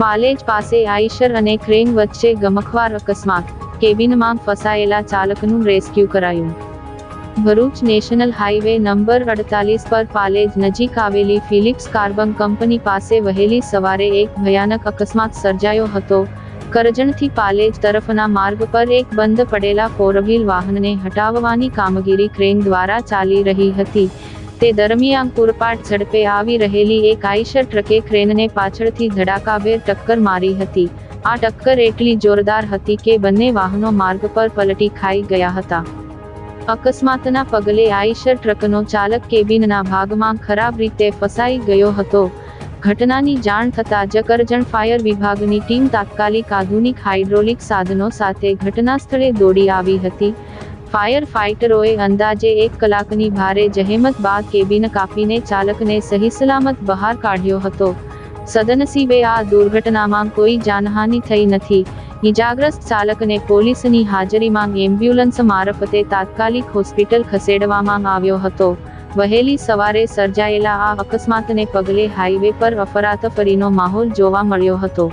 પાલેજ પાસે આઈશર અને ક્રેન વચ્ચે ગમખ્વાર અકસ્માત, કેબિનમાં ફસાયેલા ચાલકનું રેસ્ક્યુ કરાયું. ભરૂચ નેશનલ હાઈવે નંબર 48 પર પાલેજ નજીક આવેલી ફિલિપ્સ કાર્બન કંપની પાસે વહેલી સવારે એક ભયાનક અકસ્માત સર્જાયો હતો. કરજણથી પાલેજ તરફના માર્ગ પર એક બંધ પડેલા ફોરવ્હીલ વાહનને હટાવવાની કામગીરી ક્રેન દ્વારા ચાલી રહી હતી. તે દરમિયાન પૂરપાટ ઝડપે આવી રહેલી એક આઈશર ટ્રકે ક્રેનને પાછળથી ધડાકાભેર ટક્કર મારી હતી. આ ટક્કર એટલી જોરદાર હતી કે બંને વાહનો માર્ગ પર પલટી ખાઈ ગયા હતા. અકસ્માતના પગલે આઈશર ટ્રકનો ચાલક કેબિનના ભાગમાં ખરાબ રીતે ફસાઈ ગયો હતો. ઘટનાની જાણ થતાં જ કરજણ ફાયર વિભાગની ટીમ તાત્કાલિક આધુનિક હાઇડ્રોલિક સાધનો સાથે ઘટના સ્થળે દોડી આવી હતી. ફાયર ફાઇટરોએ અંદાજે 1 કલાકની ભારે જહેમત બાદ કેબિન કાપીને ચાલકને સહી સલામત બહાર કાઢ્યો હતો. સદનસીબે આ દુર્ઘટનામાં કોઈ જાનહાનિ થઈ નથી. ઇજાગ્રસ્ત ચાલકને પોલીસની હાજરીમાં એમ્બ્યુલન્સ મારફતે તાત્કાલિક હોસ્પિટલ ખસેડવામાં આવ્યો હતો. વહેલી સવારે સર્જાયેલા આ અકસ્માતને પગલે હાઈવે પર અફરાતફરીનો માહોલ જોવા મળ્યો હતો.